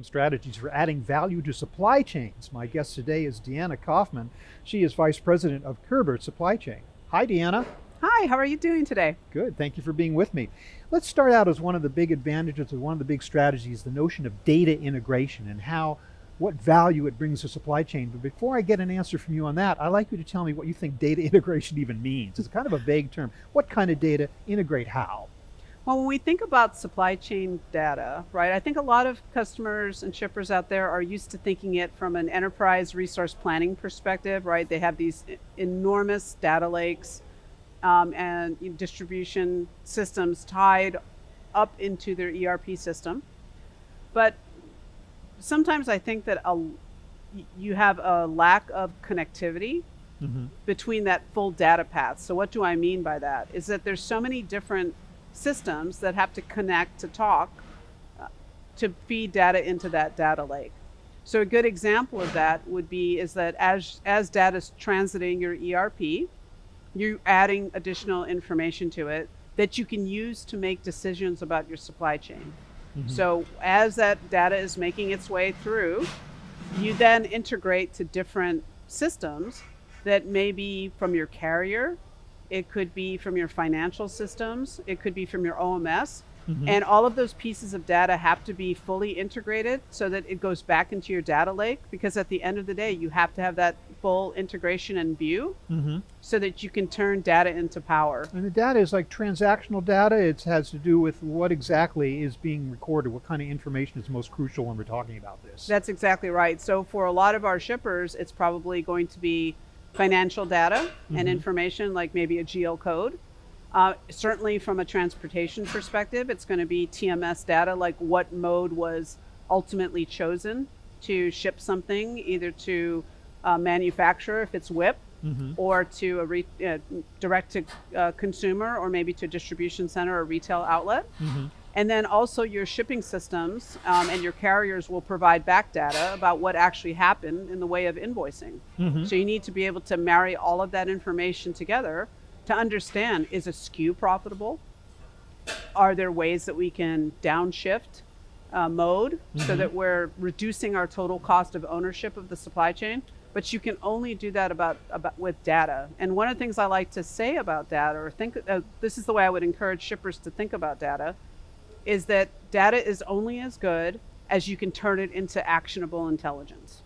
some strategies for adding value to supply chains. My guest today is Deanna Kaufman. She is Vice President of Körber Supply Chain. Hi, Deanna. Hi, how are you doing today? Good, thank you for being with me. Let's start out as one of the big advantages, or one of the big strategies, the notion of data integration and what value it brings to supply chain. But before I get an answer from you on that, I'd like you to tell me what you think data integration even means. It's kind of a vague term. What kind of data integrate how? Well, when we think about supply chain data, right, I think a lot of customers and shippers out there are used to thinking it from an enterprise resource planning perspective, right? They have these enormous data lakes and distribution systems tied up into their ERP system. But sometimes I think that you have a lack of connectivity between that full data path. So what do I mean by that? Is that there's so many different systems that have to connect to talk to feed data into that data lake. So a good example of that is that as data is transiting your ERP, you're adding additional information to it that you can use to make decisions about your supply chain. So as that data is making its way through, you then integrate to different systems that may be from your carrier, it could be from your financial systems, it could be from your OMS, and all of those pieces of data have to be fully integrated so that it goes back into your data lake, because at the end of the day, you have to have that full integration and view so that you can turn data into power. And the data is like transactional data. It has to do with what exactly is being recorded, what kind of information is most crucial when we're talking about this. That's exactly right. So for a lot of our shippers, it's probably going to be financial data and information like maybe a GL code. Certainly from a transportation perspective, it's going to be TMS data, like what mode was ultimately chosen to ship something, either to a manufacturer if it's WIP, or to a direct to consumer, or maybe to a distribution center or retail outlet. And then also your shipping systems and your carriers will provide back data about what actually happened in the way of invoicing. So you need to be able to marry all of that information together to understand, is a SKU profitable? Are there ways that we can downshift mode so that we're reducing our total cost of ownership of the supply chain? But you can only do that about with data. And one of the things I like to say about data, or this is the way I would encourage shippers to think about data, is that data is only as good as you can turn it into actionable intelligence.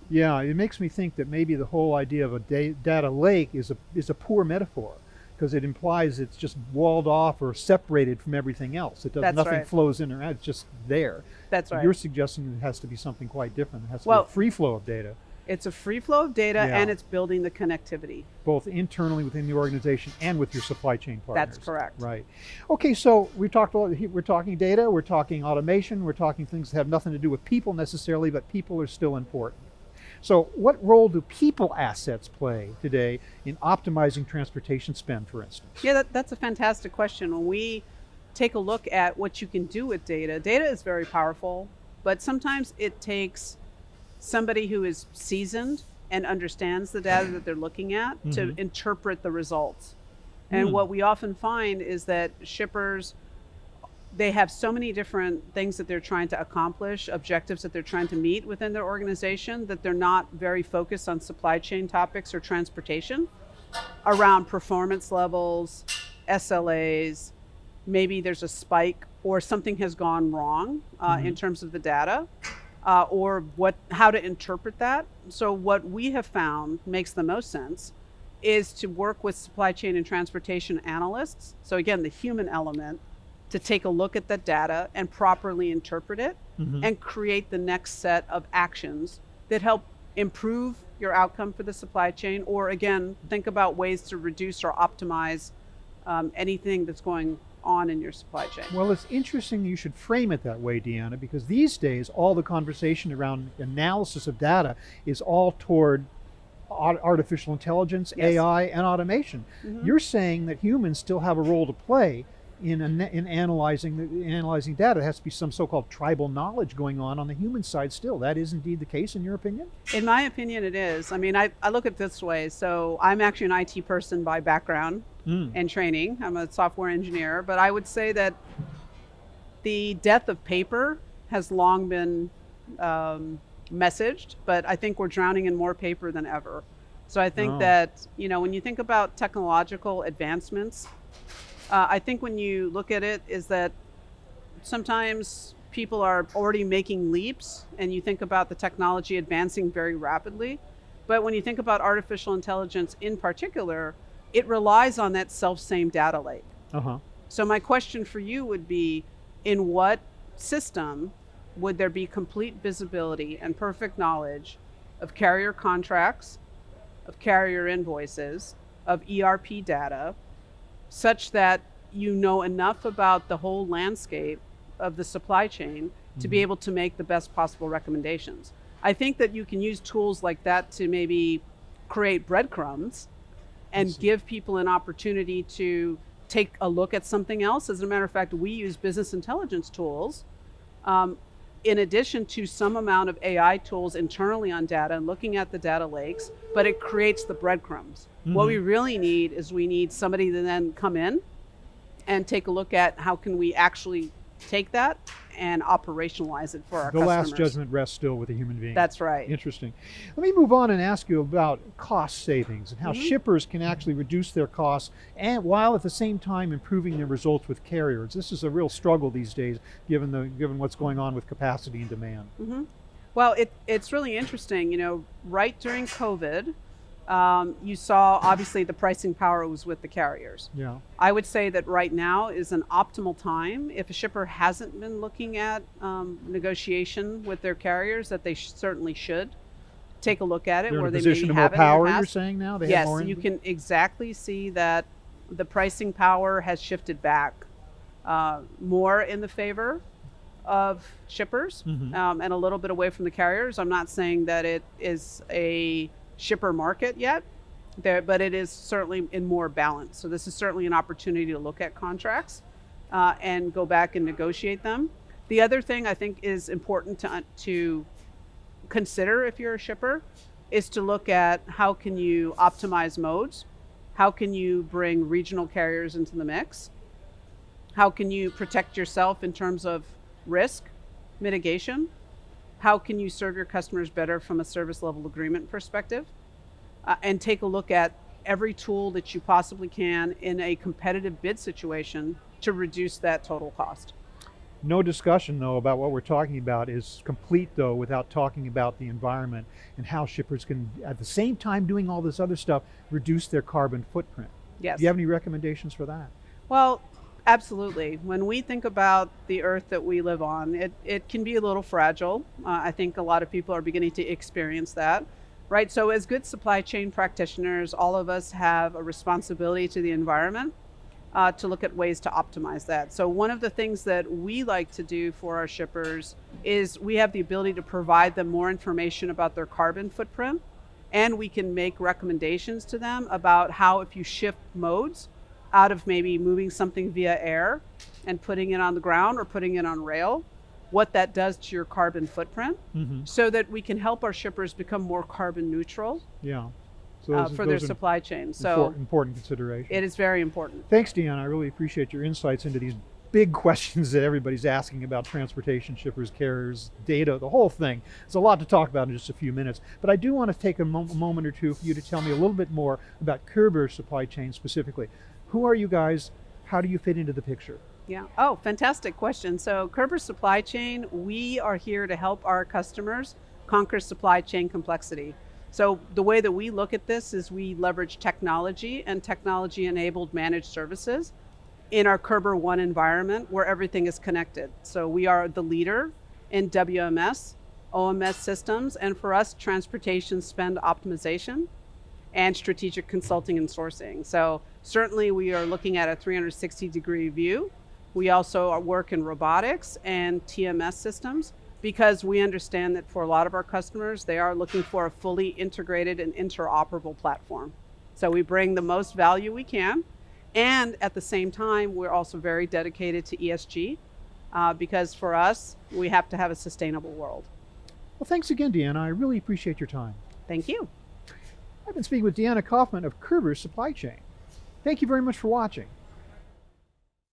Yeah, it makes me think that maybe the whole idea of a data lake is a poor metaphor, because it implies it's just walled off or separated from everything else. Nothing flows in or out, it's just there. That's right. You're suggesting it has to be something quite different. It has to be a free flow of data. It's a free flow of data, and it's building the connectivity. Both internally within the organization and with your supply chain partners. That's correct. Right. Okay, so we're talking data, we're talking automation, we're talking things that have nothing to do with people necessarily, but people are still important. So what role do people assets play today in optimizing transportation spend, for instance? Yeah, that's a fantastic question. When we take a look at what you can do with data, data is very powerful, but sometimes it takes somebody who is seasoned and understands the data that they're looking at to interpret the results. And what we often find is that shippers, they have so many different things that they're trying to accomplish, objectives that they're trying to meet within their organization, that they're not very focused on supply chain topics or transportation around performance levels, SLAs. Maybe there's a spike or something has gone wrong in terms of the data. Or how to interpret that. So what we have found makes the most sense is to work with supply chain and transportation analysts. So again, the human element, to take a look at the data and properly interpret it and create the next set of actions that help improve your outcome for the supply chain, or again, think about ways to reduce or optimize anything that's going on in your supply chain. Well, it's interesting you should frame it that way, Deanna, because these days all the conversation around analysis of data is all toward artificial intelligence, AI, and automation. You're saying that humans still have a role to play in analyzing data. There has to be some so-called tribal knowledge going on the human side still. That is indeed the case in your opinion? In my opinion, it is. I mean, I look at it this way. So I'm actually an IT person by background and training. I'm a software engineer, but I would say that the death of paper has long been messaged, but I think we're drowning in more paper than ever. So I think that, when you think about technological advancements, I think when you look at it is that sometimes people are already making leaps and you think about the technology advancing very rapidly. But when you think about artificial intelligence in particular, it relies on that self-same data lake. Uh-huh. So my question for you would be, in what system would there be complete visibility and perfect knowledge of carrier contracts, of carrier invoices, of ERP data, such that you know enough about the whole landscape of the supply chain to be able to make the best possible recommendations? I think that you can use tools like that to maybe create breadcrumbs and give people an opportunity to take a look at something else. As a matter of fact, we use business intelligence tools in addition to some amount of AI tools internally on data and looking at the data lakes, but it creates the breadcrumbs. What we really need is we need somebody to then come in and take a look at how can we actually take that and operationalize it for our customers. The last judgment rests still with a human being. That's right. Interesting. Let me move on and ask you about cost savings and how shippers can actually reduce their costs and while at the same time improving their results with carriers. This is a real struggle these days, given what's going on with capacity and demand. Well, it's really interesting. Right during COVID, you saw obviously the pricing power was with the carriers. Yeah. I would say that right now is an optimal time. If a shipper hasn't been looking at negotiation with their carriers, that they certainly should take a look at it. They're where in a they position maybe of more haven't in the power, past. you're saying now? They Yes, have more you can exactly see that the pricing power has shifted back more in the favor of shippers and a little bit away from the carriers. I'm not saying that it is a shipper market yet, but it is certainly in more balance. So this is certainly an opportunity to look at contracts and go back and negotiate them. The other thing I think is important to consider if you're a shipper is to look at how can you optimize modes, how can you bring regional carriers into the mix, how can you protect yourself in terms of risk mitigation, how can you serve your customers better from a service level agreement perspective, and take a look at every tool that you possibly can in a competitive bid situation to reduce that total cost. No discussion, though, about what we're talking about is complete, though, without talking about the environment and how shippers can, at the same time doing all this other stuff, reduce their carbon footprint. Yes. Do you have any recommendations for that? Well, absolutely. When we think about the earth that we live on, it can be a little fragile. I think a lot of people are beginning to experience that, right? So as good supply chain practitioners, all of us have a responsibility to the environment to look at ways to optimize that. So one of the things that we like to do for our shippers is we have the ability to provide them more information about their carbon footprint, and we can make recommendations to them about how, if you shift modes out of maybe moving something via air and putting it on the ground or putting it on rail, what that does to your carbon footprint, so that we can help our shippers become more carbon neutral. Yeah. So For their supply chain. So important consideration. it is very important. Thanks, Deanna. I really appreciate your insights into these big questions that everybody's asking about transportation, shippers, carriers, data, the whole thing. There's a lot to talk about in just a few minutes, but I do want to take a moment or two for you to tell me a little bit more about Körber Supply Chain specifically. Who are you guys? How do you fit into the picture? Yeah. Oh, fantastic question. So Körber Supply Chain, we are here to help our customers conquer supply chain complexity. So the way that we look at this is we leverage technology and technology-enabled managed services in our Körber One environment where everything is connected. So we are the leader in WMS, OMS systems, and for us, transportation spend optimization and strategic consulting and sourcing. So certainly we are looking at a 360-degree view. We also work in robotics and TMS systems, because we understand that for a lot of our customers, they are looking for a fully integrated and interoperable platform. So we bring the most value we can, and at the same time, we're also very dedicated to ESG, because for us, we have to have a sustainable world. Well, thanks again, Deanna. I really appreciate your time. Thank you. I've been speaking with Deanna Kaufman of Körber Supply Chain. Thank you very much for watching.